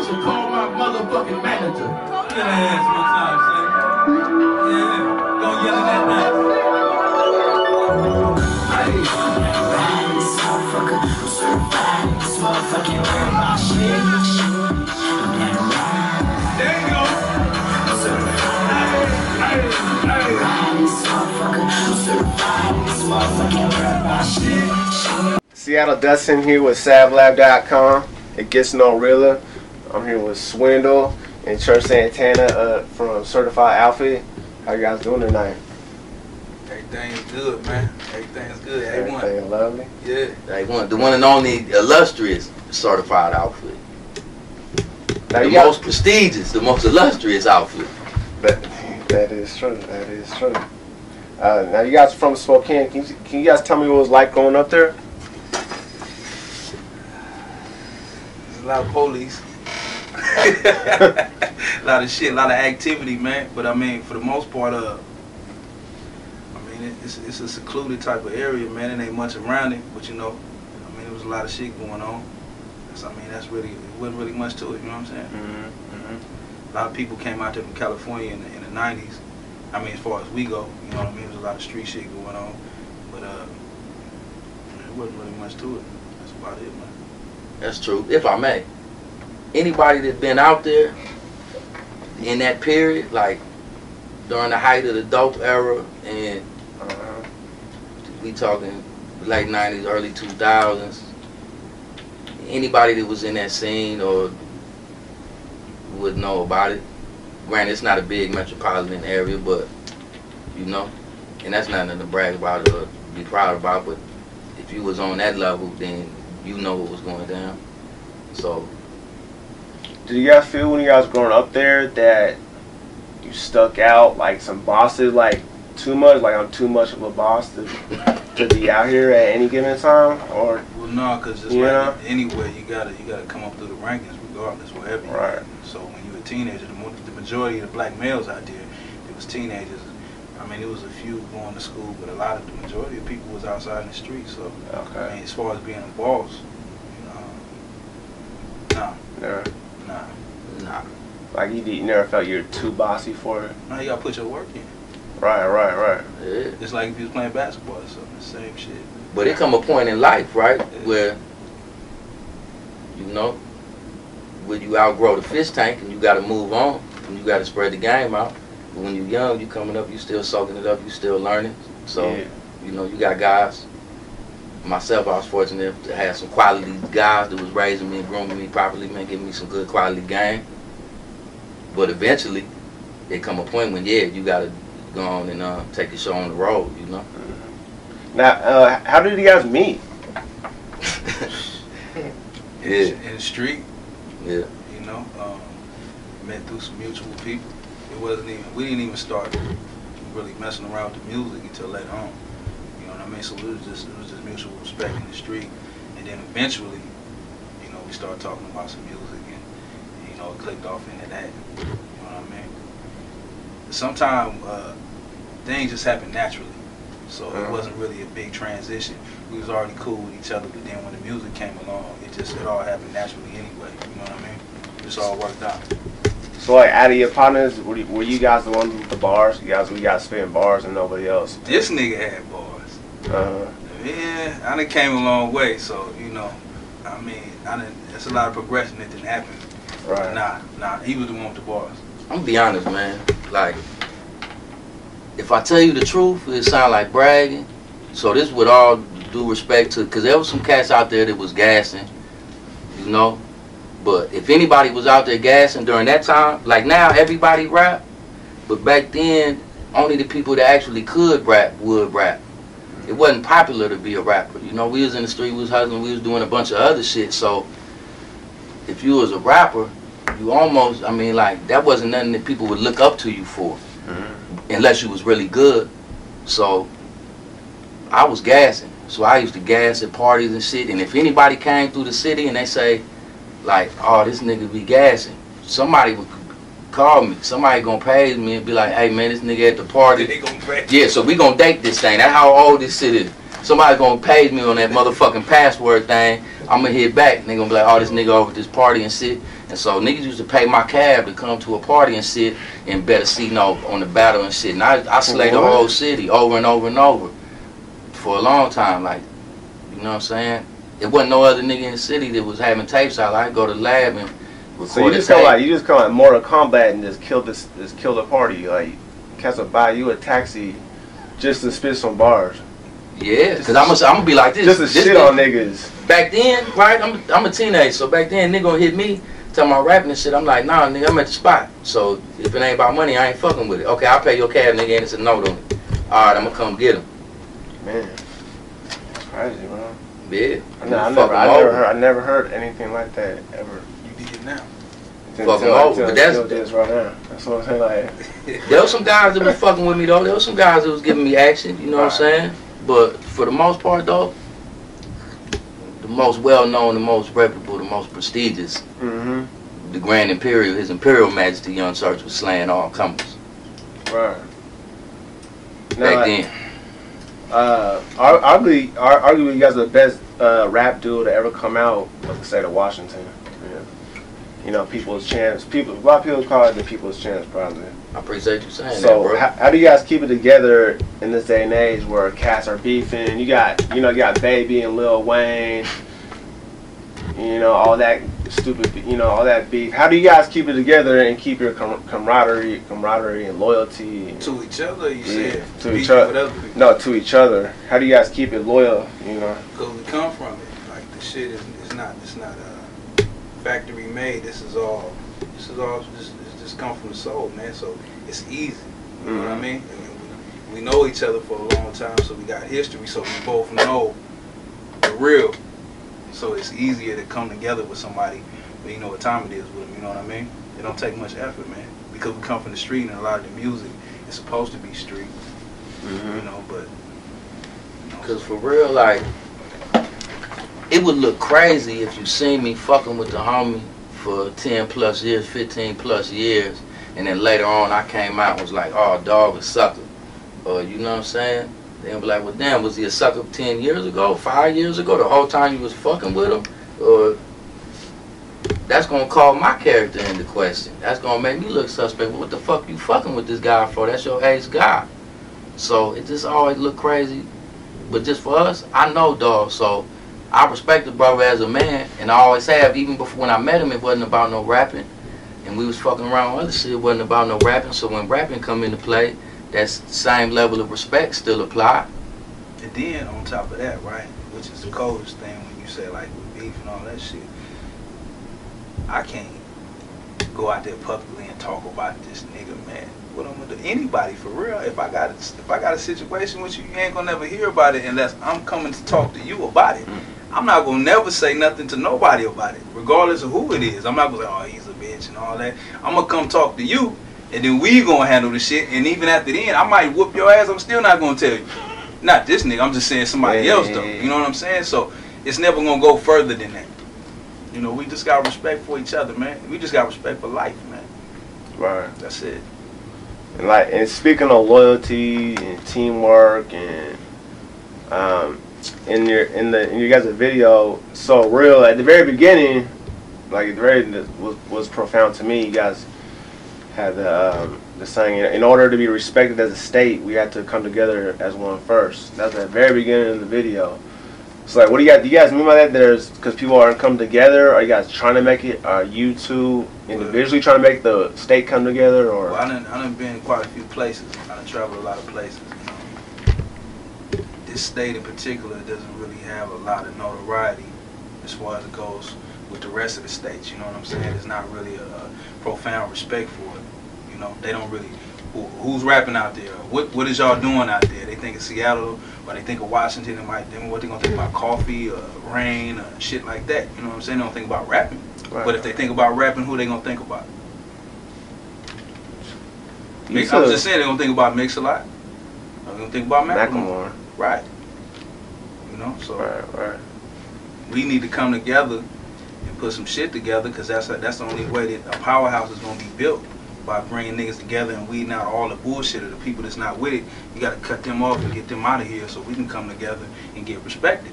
should call my motherfucking manager. Talk to your ass one time, son. Yeah, go yell at that night. Hey. Riding this motherfucker, I'm certified. This motherfucking worry about shit. I'm damn right. There you go. I'm certified. Riding this motherfucker, I'm certified. This motherfucking worry about shit. Seattle Dustin here with SavLav.com. It gets no realer. I'm here with Swindle and Church Santana from Certified Outfit. How you guys doing tonight? Everything is good, man. Everything is good. Everything lovely. Yeah. The one and only illustrious Certified Outfit. Now The most prestigious, the most illustrious outfit. That is true. That is true. Now you guys are from Spokane. Can you guys tell me what it was like going up there? There's a lot of police. A lot of shit, a lot of activity, man. But I mean, for the most part, it's a secluded type of area, man. It ain't much around it, but you know, I mean, there was a lot of shit going on. So, I mean, it wasn't really much to it, you know what I'm saying? A lot of people came out there from California in the 90s. I mean, as far as we go, you know what I mean? There's a lot of street shit going on, but it wasn't really much to it. That's about it, man. That's true. If I may, anybody that's been out there in that period, like during the height of the dope era, and we talking late 90s, early 2000s, anybody that was in that scene or would know about it. Granted, it's not a big metropolitan area, but you know, and that's nothing to brag about or be proud about, but if you was on that level, then you know what was going down. So, Did you guys feel when you guys were growing up there that you stuck out like some bosses, like too much, like I'm too much of a boss to be out here at any given time? Or well, no, because just like anywhere, you gotta come up through the rankings regardless, wherever you are. So when you were a teenager, the majority of the black males out there, it was teenagers. I mean, it was a few going to school, but the majority of people was outside in the streets. So, I mean, as far as being a boss, nah. Like you never felt you're too bossy for it? No, you gotta put your work in. Right. Yeah. It's like if you was playing basketball or something, the same shit. But it come a point in life, right, where, you know, when you outgrow the fish tank and you got to move on and you got to spread the game out. But when you're young, you coming up, you still soaking it up, you still learning. So, you know, you got guys. Myself, I was fortunate to have some quality guys that was raising me and grooming me properly, man, giving me some good quality game. But eventually, there come a point when, you got to go on and take the show on the road, you know. Now, how did you guys meet? In the street. Yeah. You know, met through some mutual people. We didn't even start really messing around with the music until later on. You know what I mean? So it was just mutual respect in the street, and then eventually, you know, we started talking about some music, and you know, it clicked off into that. You know what I mean? Sometimes things just happen naturally. So it wasn't really a big transition. We was already cool with each other, but then when the music came along, it all happened naturally anyway. You know what I mean? It just all worked out. So like out of your partners, were you guys the ones with the bars? We got spitting bars and nobody else? This nigga had bars. Yeah, I done came a long way, so you know, I mean, there's a lot of progression that didn't happen. Right. Nah, he was the one with the bars. I'm gonna be honest, man. Like, if I tell you the truth, it sound like bragging. So this with all due respect to, because there was some cats out there that was gassing, you know. But if anybody was out there gassing during that time, like now everybody rap, but back then only the people that actually could rap would rap. It wasn't popular to be a rapper. You know, we was in the street, we was hustling, we was doing a bunch of other shit. So if you was a rapper, you almost, I mean, like, that wasn't nothing that people would look up to you for, unless you was really good. So I was gassing. So I used to gas at parties and shit. And if anybody came through the city and they say, like, oh, this nigga be gassing, somebody would call me. Somebody gonna page me and be like, hey man, this nigga at the party. They gonna pay. Yeah, so we gonna date this thing. That's how old this shit is. Somebody gonna page me on that motherfucking password thing. I'm gonna hit back and they gonna be like, oh, this nigga over at this party and shit. And so niggas used to pay my cab to come to a party and sit and bet a seat on the battle and shit. And I slayed the whole city over and over and over for a long time. Like, you know what I'm saying? It wasn't no other nigga in the city that was having tapes out. I'd go to the lab and record. So you just come like Mortal Kombat and just kill the party. Like, cats will buy you a taxi just to spit some bars. Yeah, because I'm gonna be like this. Just to shit on niggas. Back then, right? I'm a teenager, so back then nigga gonna hit me, tell me I'm rapping and shit. I'm like, nah, nigga, I'm at the spot. So if it ain't about money, I ain't fucking with it. Okay, I'll pay your cab, nigga, and it's a note on it. All right, I'm gonna come get him. Man, that's crazy, bro. Yeah. I never heard anything like that ever. You did now. Fucking over, but that's this right now. That's what I'm saying. Like, there was some guys that was fucking with me though. There was some guys that was giving me action. You know what I'm saying? But for the most part though, the most well-known, the most reputable, the most prestigious, the Grand Imperial, His Imperial Majesty Young Church was slaying all comers. Right. Back then. Arguably, you guys are the best rap duo to ever come out of the state of Washington. Yeah. You know, People's Chance. A lot of people call it the People's Chance, probably. I appreciate you saying that, so bro. how do you guys keep it together in this day and age where cats are beefing? You got Baby and Lil Wayne. You know, all that stupid, all that beef. How do you guys keep it together and keep your camaraderie and loyalty? To each other, you said? To each other. No, to each other. How do you guys keep it loyal, Because we come from it. Like, the shit is not factory made. This just come from the soul, man. So it's easy. You know what I mean? We know each other for a long time, so we got history, so we both know the real. So it's easier to come together with somebody when you know what time it is with them, you know what I mean? It don't take much effort, man. Because we come from the street and a lot of the music is supposed to be street. But... Because for real, like, it would look crazy if you seen me fucking with the homie for 10 plus years, 15 plus years, and then later on I came out and was like, oh, dog, a sucker. Or, you know what I'm saying? They'll be like, well, damn, was he a sucker 10 years ago, 5 years ago, the whole time you was fucking with him? Or that's going to call my character into question. That's going to make me look suspect. Well, what the fuck you fucking with this guy for? That's your ex guy. So it just always look crazy. But just for us, I know, dog, so I respect the brother as a man, and I always have. Even before when I met him, it wasn't about no rapping. And we was fucking around with other shit, it wasn't about no rapping. So when rapping come into play, that same level of respect still apply. And then on top of that, right, which is the coldest thing when you say like with beef and all that shit, I can't go out there publicly and talk about this nigga, man. What I'm gonna do? Anybody for real? If I got a situation with you, you ain't gonna never hear about it unless I'm coming to talk to you about it. I'm not gonna never say nothing to nobody about it, regardless of who it is. I'm not gonna say, oh, he's a bitch and all that. I'm gonna come talk to you. And then we gonna handle the shit, and even after then, I might whoop your ass. I'm still not gonna tell you. Not this nigga. I'm just saying somebody else though. You know what I'm saying? So it's never gonna go further than that. You know, we just got respect for each other, man. We just got respect for life, man. Right. That's it. And speaking of loyalty and teamwork and in your guys' video, so real at the very beginning, like was profound to me. You guys had the saying, in order to be respected as a state, we had to come together as one first. That's at the very beginning of the video. So like, what do you guys mean by that? There's because people aren't coming together. Are you guys trying to make it? Are you two individually trying to make the state come together? Or well, I done been quite a few places. I done traveled a lot of places. This state in particular doesn't really have a lot of notoriety as far as it goes with the rest of the states. You know what I'm saying? There's not really a profound respect for it. You know, they don't really. Who's rapping out there? What is y'all doing out there? They think of Seattle, or they think of Washington. What they gonna think about coffee, or rain, or shit like that. You know what I'm saying? They don't think about rapping. Right. But if they think about rapping, who they gonna think about? I'm just saying they gonna think about Mix a Lot. They're gonna think about Macklemore. Right. You know, so right. We need to come together and put some shit together, because that's the only way that a powerhouse is gonna be built. By bringing niggas together and weeding out all the bullshit of the people that's not with it. You gotta cut them off and get them out of here so we can come together and get respected.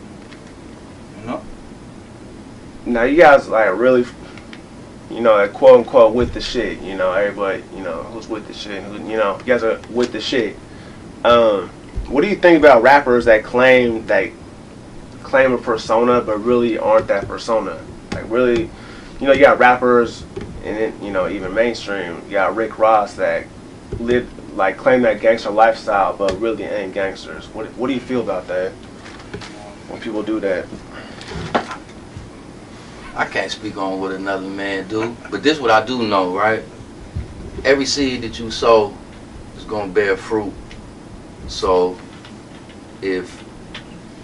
You know? Now you guys like really, you know, quote unquote with the shit. You know, everybody, you know, who's with the shit. Who, you know, you guys are with the shit. What do you think about rappers that claim a persona but really aren't that persona? Like really, you know, you got rappers and then, you know, even mainstream. You got Rick Ross that claim that gangster lifestyle but really ain't gangsters. What do you feel about that when people do that? I can't speak on what another man do, but this what I do know, right? Every seed that you sow is gonna bear fruit. So if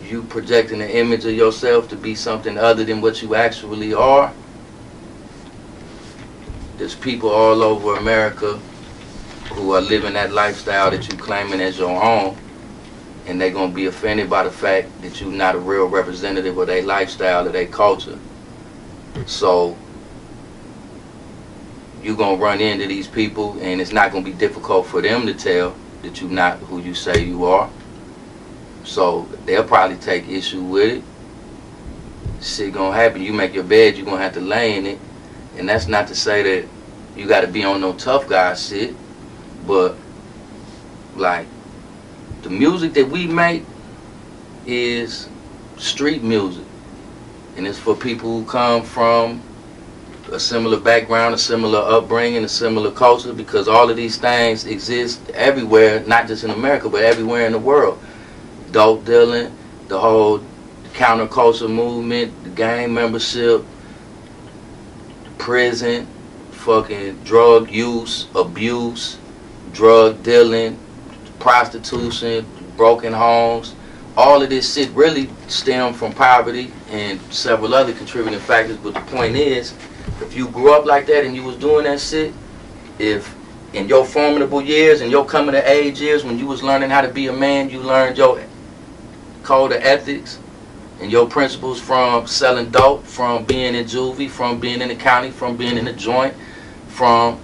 you projecting an image of yourself to be something other than what you actually are, there's people all over America who are living that lifestyle that you claiming as your own, and they're gonna be offended by the fact that you're not a real representative of their lifestyle or their culture. So you're gonna run into these people, and it's not gonna be difficult for them to tell that you're not who you say you are. So they'll probably take issue with it. Shit gonna happen. You make your bed, you're gonna have to lay in it. And that's not to say that you gotta be on no tough guy shit, but like the music that we make is street music. And it's for people who come from a similar background, a similar upbringing, a similar culture, because all of these things exist everywhere, not just in America, but everywhere in the world. Dope dealing, the whole counterculture movement, the gang membership, prison, fucking drug use, abuse, drug dealing, prostitution, broken homes. All of this shit really stemmed from poverty and several other contributing factors. But the point is, if you grew up like that and you was doing that shit, if in your formidable years and your coming to age years when you was learning how to be a man, you learned your code of ethics and your principles from selling dope, from being in juvie, from being in the county, from being in the joint, from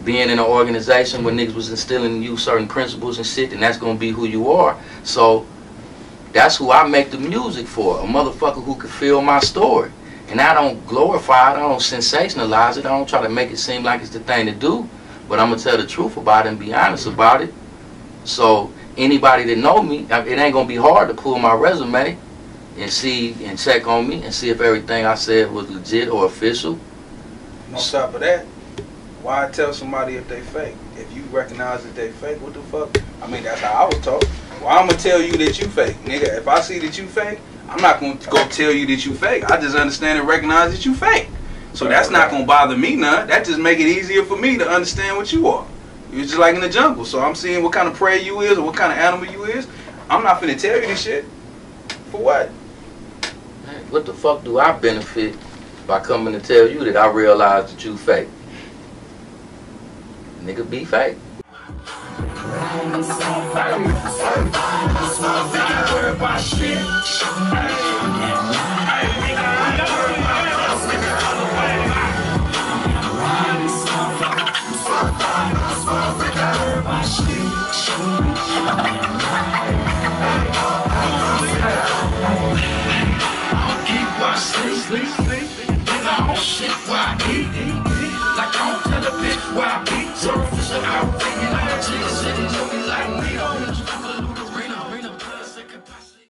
being in an organization where niggas was instilling in you certain principles and shit, and that's gonna be who you are. So that's who I make the music for, a motherfucker who can feel my story. And I don't glorify it, I don't sensationalize it, I don't try to make it seem like it's the thing to do, but I'm gonna tell the truth about it and be honest about it. So anybody that know me, it ain't gonna be hard to pull my resume and see and check on me and see if everything I said was legit or official. On top of that, why tell somebody if they fake? If you recognize that they fake, what the fuck? I mean, that's how I was taught. Well, I'm gonna tell you that you fake, nigga. If I see that you fake, I'm not gonna go tell you that you fake. I just understand and recognize that you fake. So that's not gonna bother me none. That just make it easier for me to understand what you are. You're just like in the jungle. So I'm seeing what kind of prey you is or what kind of animal you is. I'm not finna tell you this shit. For what? Man, what the fuck do I benefit by coming to tell you that I realize that you fake? Nigga, be fake. Shit.